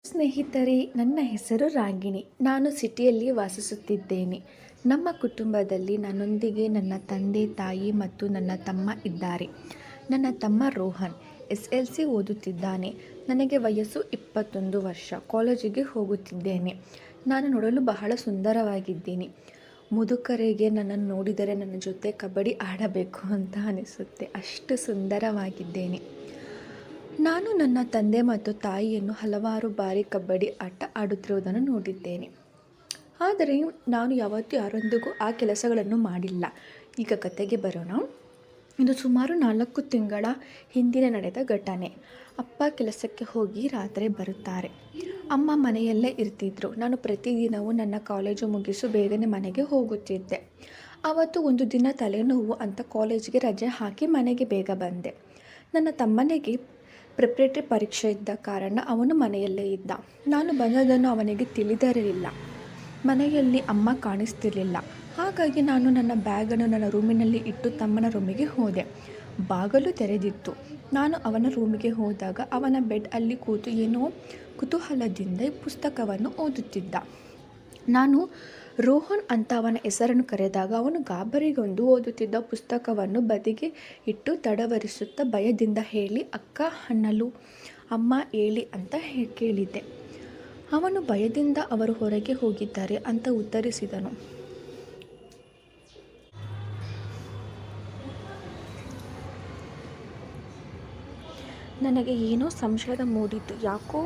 ಸ್ನೇಹಿತರೆ, ನನ್ನ ಹೆಸರು ರಾಗಿಣಿ. ನಾನು ಸಿಟಿಯಲ್ಲಿ ವಾಸಿಸುತ್ತಿದ್ದೇನೆ. ನಮ್ಮ ಕುಟುಂಬದಲ್ಲಿ ನನ್ನೊಂದಿಗೆ ನನ್ನ ತಂದೆ, ತಾಯಿ ಮತ್ತು ನನ್ನ ತಮ್ಮ ಇದ್ದಾರೆ. ನನ್ನ ತಮ್ಮ ರೋಹನ್ SLC ಓದುತ್ತಿದ್ದಾನೆ. ನನಗೆ ವಯಸ್ಸು 21 ವರ್ಷ. ಕಾಲೇಜಿಗೆ ಹೋಗುತ್ತಿದ್ದೇನೆ. ನಾನು ನೋಡಲು ಬಹಳ ಸುಂದರವಾಗಿದ್ದೀನಿ. ಮುದುಕರಿಗೆ ನನ್ನನ್ನು ನೋಡಿದರೆ ನನ್ನ ಜೊತೆ ಕಬಡ್ಡಿ ಆಡಬೇಕು ಅಂತ ಅನಿಸುತ್ತೆ. ಅಷ್ಟು ಸುಂದರವಾಗಿದ್ದೇನೆ. ನಾನು ನನ್ನ ತಂದೆ ಮತ್ತು ತಾಯಿಯನ್ನು ಹಲವಾರು ಬಾರಿ ಕಬಡ್ಡಿ ಆಟ ಆಡುತ್ತಿರುವುದನ್ನು ನೋಡಿದ್ದೇನೆ. ಆದರೆ ನಾನು ಯಾವತ್ತೂ ಯಾರೊಂದಿಗೂ ಆ ಕೆಲಸಗಳನ್ನು ಮಾಡಿಲ್ಲ. ಈಗ ಕತೆಗೆ ಬರೋಣ. ಇದು ಸುಮಾರು 4 ತಿಂಗಳ ಹಿಂದಿನ ನಡೆದ ಘಟನೆ. ಅಪ್ಪ ಕೆಲಸಕ್ಕೆ ಹೋಗಿ ರಾತ್ರಿ ಬರುತ್ತಾರೆ. ಅಮ್ಮ ಮನೆಯಲ್ಲೇ ಇರ್ತಿದ್ರು. ನಾನು ಪ್ರತಿದಿನವೂ ನನ್ನ ಕಾಲೇಜು ಮುಗಿಸು ಬೇಗನೆ ಮನೆಗೆ ಹೋಗುತ್ತಿದ್ದೆ. ಆವತ್ತು ಒಂದು ದಿನ ತಲೆನೋವು ಅಂತ ಕಾಲೇಜಿಗೆ ರಜೆ ಹಾಕಿ ಮನೆಗೆ ಬೇಗ ಬಂದೆ. ನನ್ನ ತಮ್ಮನಿಗೆ ಪ್ರಿಪ್ರೇಟರಿ ಪರೀಕ್ಷೆ ಇದ್ದ ಕಾರಣ ಅವನು ಮನೆಯಲ್ಲೇ ಇದ್ದ. ನಾನು ಬಂದದನ್ನು ಅವನಿಗೆ ತಿಳಿದಿರಲಿಲ್ಲ. ಮನೆಯಲ್ಲಿ ಅಮ್ಮ ಕಾಣಿಸ್ತಿರಲಿಲ್ಲ. ಹಾಗಾಗಿ ನಾನು ನನ್ನ ಬ್ಯಾಗನ್ನು ನನ್ನ ರೂಮಿನಲ್ಲಿ ಇಟ್ಟು ತಮ್ಮನ ರೂಮಿಗೆ ಹೋದೆ. ಬಾಗಿಲು ತೆರೆದಿತ್ತು. ನಾನು ಅವನ ರೂಮಿಗೆ ಹೋದಾಗ ಅವನ ಬೆಡ್ ಅಲ್ಲಿ ಕೂತು ಏನೋ ಕುತೂಹಲದಿಂದ ಪುಸ್ತಕವನ್ನು ಓದುತ್ತಿದ್ದ. ನಾನು ರೋಹನ್ ಅಂತ ಅವನ ಹೆಸರನ್ನು ಕರೆದಾಗ ಅವನು ಗಾಬರಿಗೊಂಡು ಓದುತ್ತಿದ್ದ ಪುಸ್ತಕವನ್ನು ಬದಿಗೆ ಇಟ್ಟು ತಡವರಿಸುತ್ತಾ ಭಯದಿಂದ ಹೇಳಿ, ಅಕ್ಕ ಅನ್ನಲು ಅಮ್ಮ ಹೇಳಿ ಅಂತ ಕೇಳಿದ್ದೆ. ಅವನು ಭಯದಿಂದ ಅವರು ಹೊರಗೆ ಹೋಗಿದ್ದಾರೆ ಅಂತ ಉತ್ತರಿಸಿದನು. ನನಗೆ ಏನೋ ಸಂಶಯದ ಮೂಡಿತು. ಯಾಕೋ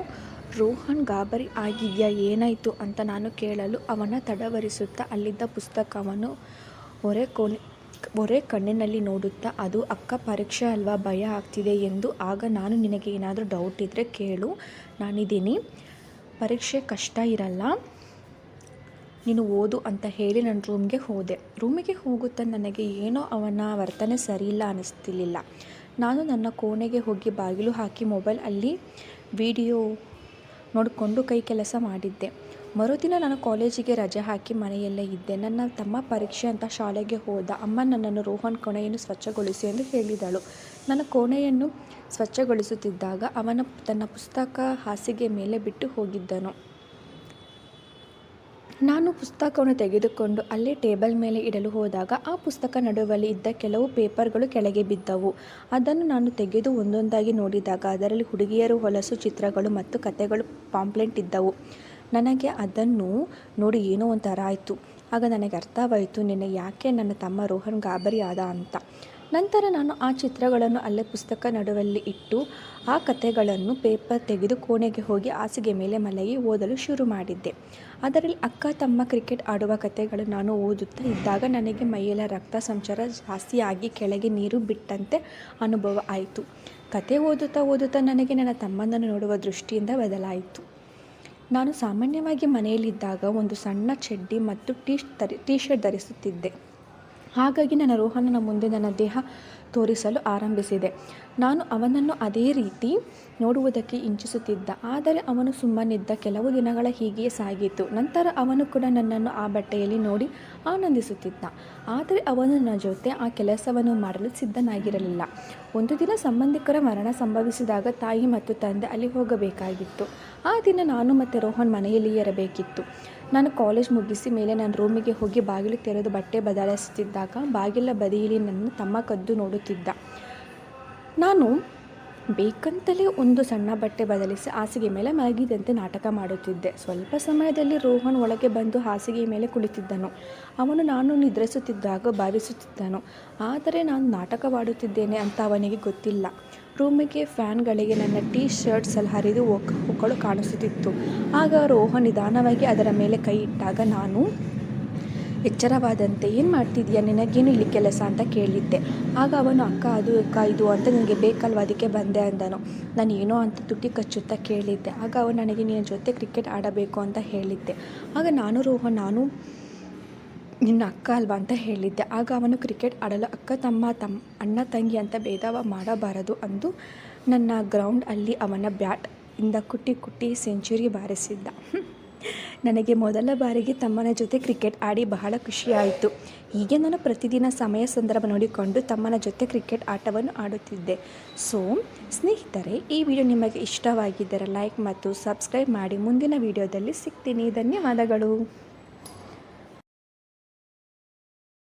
ರೋಹನ್ ಗಾಬರಿ ಆಗಿದೆಯಾ, ಏನಾಯಿತು ಅಂತ ನಾನು ಕೇಳಲು ಅವನ ತಡವರಿಸುತ್ತಾ ಅಲ್ಲಿದ್ದ ಪುಸ್ತಕವನ್ನು ಒರೆ ಕಣ್ಣಿನಲ್ಲಿ ನೋಡುತ್ತಾ, ಅದು ಅಕ್ಕ ಪರೀಕ್ಷೆ ಅಲ್ವಾ, ಭಯ ಆಗ್ತಿದೆ ಎಂದು. ಆಗ ನಾನು, ನಿನಗೆ ಏನಾದರೂ ಡೌಟ್ ಇದ್ದರೆ ಕೇಳು, ನಾನಿದ್ದೀನಿ, ಪರೀಕ್ಷೆ ಕಷ್ಟ ಇರಲ್ಲ, ನೀನು ಓದು ಅಂತ ಹೇಳಿ ನನ್ನ ರೂಮ್ಗೆ ಹೋದೆ. ರೂಮಿಗೆ ಹೋಗುತ್ತಾ ನನಗೆ ಏನೋ ಅವನ ವರ್ತನೆ ಸರಿಯಿಲ್ಲ ಅನ್ನಿಸ್ತಿರ್ಲಿಲ್ಲ. ನಾನು ನನ್ನ ಕೋಣೆಗೆ ಹೋಗಿ ಬಾಗಿಲು ಹಾಕಿ ಮೊಬೈಲ್ ಅಲ್ಲಿ ವಿಡಿಯೋ ನೋಡಿಕೊಂಡು ಕೈ ಕೆಲಸ ಮಾಡಿದ್ದೆ. ಮರುದಿನ ನಾನು ಕಾಲೇಜಿಗೆ ರಜೆ ಹಾಕಿ ಮನೆಯಲ್ಲೇ ಇದ್ದೆ. ನನ್ನ ತಮ್ಮ ಪರೀಕ್ಷೆ ಅಂತ ಶಾಲೆಗೆ ಹೋದ. ಅಮ್ಮ ನನ್ನನ್ನು ರೋಹನ್ ಕೋಣೆಯನ್ನು ಸ್ವಚ್ಛಗೊಳಿಸಿ ಎಂದು ಹೇಳಿದಳು. ನನ್ನ ಕೋಣೆಯನ್ನು ಸ್ವಚ್ಛಗೊಳಿಸುತ್ತಿದ್ದಾಗ ಅವನ ತನ್ನ ಪುಸ್ತಕ ಹಾಸಿಗೆ ಮೇಲೆ ಬಿಟ್ಟು ಹೋಗಿದ್ದನು. ನಾನು ಪುಸ್ತಕವನ್ನು ತೆಗೆದುಕೊಂಡು ಅಲ್ಲೇ ಟೇಬಲ್ ಮೇಲೆ ಇಡಲು ಹೋದಾಗ ಆ ಪುಸ್ತಕ ನಡುವಲ್ಲಿ ಇದ್ದ ಕೆಲವು ಪೇಪರ್ಗಳು ಕೆಳಗೆ ಬಿದ್ದವು. ಅದನ್ನು ನಾನು ತೆಗೆದು ಒಂದೊಂದಾಗಿ ನೋಡಿದಾಗ ಅದರಲ್ಲಿ ಹುಡುಗಿಯರು ಹೊಲಸು ಚಿತ್ರಗಳು ಮತ್ತು ಕತೆಗಳು ಪಾಂಪ್ಲೆಟ್ ಇದ್ದವು. ನನಗೆ ಅದನ್ನು ನೋಡಿ ಏನೋ ಒಂಥರ ಆಯಿತು. ಆಗ ನನಗೆ ಅರ್ಥವಾಯಿತು ನಿನ್ನೆ ಯಾಕೆ ನನ್ನ ತಮ್ಮ ರೋಹನ್ ಗಾಬರಿ ಆದ ಅಂತ. ನಂತರ ನಾನು ಆ ಚಿತ್ರಗಳನ್ನು ಅಲ್ಲೇ ಪುಸ್ತಕ ನಡುವಲ್ಲಿ ಇಟ್ಟು ಆ ಕತೆಗಳನ್ನು ಪೇಪರ್ ತೆಗೆದು ಕೋಣೆಗೆ ಹೋಗಿ ಹಾಸಿಗೆ ಮೇಲೆ ಮಲಗಿ ಓದಲು ಶುರು ಮಾಡಿದ್ದೆ. ಅದರಲ್ಲಿ ಅಕ್ಕ ತಮ್ಮ ಕ್ರಿಕೆಟ್ ಆಡುವ ಕತೆಗಳು ನಾನು ಓದುತ್ತಾ ಇದ್ದಾಗ ನನಗೆ ಮೈಯೆಲ್ಲ ರಕ್ತ ಸಂಚಾರ ಜಾಸ್ತಿಯಾಗಿ ಕೆಳಗೆ ನೀರು ಬಿಟ್ಟಂತೆ ಅನುಭವ ಆಯಿತು. ಕತೆ ಓದುತ್ತಾ ನನಗೆ ನನ್ನ ತಮ್ಮನನ್ನು ನೋಡುವ ದೃಷ್ಟಿಯಿಂದ ಬದಲಾಯಿತು. ನಾನು ಸಾಮಾನ್ಯವಾಗಿ ಮನೆಯಲ್ಲಿದ್ದಾಗ ಒಂದು ಸಣ್ಣ ಚಡ್ಡಿ ಮತ್ತು ಟೀ ಶರ್ಟ್ ಧರಿಸುತ್ತಿದ್ದೆ. ಹಾಗಾಗಿ ನನ್ನ ರೋಹನನ ಮುಂದೆ ನನ್ನ ದೇಹ ತೋರಿಸಲು ಆರಂಭಿಸಿದೆ. ನಾನು ಅವನನ್ನು ಅದೇ ರೀತಿ ನೋಡುವುದಕ್ಕೆ ಇಚ್ಛಿಸುತ್ತಿದ್ದ. ಆದರೆ ಅವನು ಸುಮ್ಮನಿದ್ದ. ಕೆಲವು ದಿನಗಳ ಹೀಗೆಯೇ ಸಾಗಿತು. ನಂತರ ಅವನು ಕೂಡ ನನ್ನನ್ನು ಆ ಬಟ್ಟೆಯಲ್ಲಿ ನೋಡಿ ಆನಂದಿಸುತ್ತಿದ್ದ. ಆದರೆ ಅವನು ನನ್ನ ಜೊತೆ ಆ ಕೆಲಸವನ್ನು ಮಾಡಲು ಸಿದ್ಧನಾಗಿರಲಿಲ್ಲ. ಒಂದು ದಿನ ಸಂಬಂಧಿಕರ ಮರಣ ಸಂಭವಿಸಿದಾಗ ತಾಯಿ ಮತ್ತು ತಂದೆ ಅಲ್ಲಿ ಹೋಗಬೇಕಾಗಿತ್ತು. ಆ ದಿನ ನಾನು ಮತ್ತು ರೋಹನ್ ಮನೆಯಲ್ಲಿಯೇ ಇರಬೇಕಿತ್ತು. ನಾನು ಕಾಲೇಜ್ ಮುಗಿಸಿ ಮೇಲೆ ನನ್ನ ರೂಮಿಗೆ ಹೋಗಿ ಬಾಗಿಲು ತೆರೆದು ಬಟ್ಟೆ ಬದಲಾಯಿಸುತ್ತಿದ್ದಾಗ ಬಾಗಿಲ ಬದಿಯಲ್ಲಿ ನನ್ನ ತಮ್ಮ ಕದ್ದು ನೋಡುತ್ತಿದ್ದ. ನಾನು ಬೇಕಂತಲೇ ಒಂದು ಸಣ್ಣ ಬಟ್ಟೆ ಬದಲಿಸಿ ಹಾಸಿಗೆ ಮೇಲೆ ಮಲಗಿದಂತೆ ನಾಟಕ ಮಾಡುತ್ತಿದ್ದೆ. ಸ್ವಲ್ಪ ಸಮಯದಲ್ಲಿ ರೋಹನ್ ಒಳಗೆ ಬಂದು ಹಾಸಿಗೆ ಮೇಲೆ ಕುಳಿತಿದ್ದನು. ಅವನು ನಾನು ನಿದ್ರಿಸುತ್ತಿದ್ದಾಗ ಭಾವಿಸುತ್ತಿದ್ದನು. ಆದರೆ ನಾನು ನಾಟಕವಾಡುತ್ತಿದ್ದೇನೆ ಅಂತ ಅವನಿಗೆ ಗೊತ್ತಿಲ್ಲ. ರೂಮಿಗೆ ಫ್ಯಾನ್ಗಳಿಗೆ ನನ್ನ ಟೀ ಶರ್ಟ್ಸ್ ಹರಿದು ಹೊಕ್ಕಳು ಕಾಣಿಸುತ್ತಿತ್ತು. ಆಗ ರೋಹನ್ ನಿಧಾನವಾಗಿ ಅದರ ಮೇಲೆ ಕೈ ಇಟ್ಟಾಗ ನಾನು ಎಚ್ಚರವಾದಂತೆ, ಏನು ಮಾಡ್ತಿದ್ದೀಯಾ, ನಿನಗೇನು ಇಲ್ಲಿ ಕೆಲಸ ಅಂತ ಕೇಳಿದ್ದೆ. ಆಗ ಅವನು, ಅಕ್ಕ ಇದು ಅಂತ ನಿನಗೆ ಬೇಕಲ್ವ, ಅದಕ್ಕೆ ಬಂದೆ ಅಂದನು. ನಾನು ಏನೋ ಅಂತ ತುಟಿ ಕಚ್ಚುತ್ತಾ ಕೇಳಿದ್ದೆ. ಆಗ ಅವನು ನನಗೆ ನಿನ್ನ ಜೊತೆ ಕ್ರಿಕೆಟ್ ಆಡಬೇಕು ಅಂತ ಹೇಳಿದ್ದೆ. ಆಗ ರೋಹನ್, ನಾನು ನಿನ್ನ ಅಕ್ಕ ಅಲ್ವಾ ಅಂತ ಹೇಳಿದ್ದೆ. ಆಗ ಅವನು, ಕ್ರಿಕೆಟ್ ಆಡಲು ಅಕ್ಕ ಅಣ್ಣ ತಂಗಿ ಅಂತ ಭೇದ ಮಾಡಬಾರದು ಅಂದು ನನ್ನ ಗ್ರೌಂಡ್ ಅಲ್ಲಿ ಅವನ ಬ್ಯಾಟ್ ಇಂದ ಕುಟ್ಟಿ ಸೆಂಚುರಿ ಬಾರಿಸಿದ್ದ. ನನಗೆ ಮೊದಲ ಬಾರಿಗೆ ತಮ್ಮನ ಜೊತೆ ಕ್ರಿಕೆಟ್ ಆಡಿ ಬಹಳ ಖುಷಿಯಾಯಿತು. ಹೀಗೆ ನಾನು ಪ್ರತಿದಿನ ಸಮಯ ಸಂದರ್ಭ ನೋಡಿಕೊಂಡು ತಮ್ಮನ ಜೊತೆ ಕ್ರಿಕೆಟ್ ಆಟವನ್ನು ಆಡುತ್ತಿದ್ದೆ. ಸೊ ಸ್ನೇಹಿತರೆ, ಈ ವಿಡಿಯೋ ನಿಮಗೆ ಇಷ್ಟವಾಗಿದ್ದರೆ ಲೈಕ್ ಮತ್ತು ಸಬ್ಸ್ಕ್ರೈಬ್ ಮಾಡಿ. ಮುಂದಿನ ವಿಡಿಯೋದಲ್ಲಿ ಸಿಗ್ತೀನಿ. ಧನ್ಯವಾದಗಳು.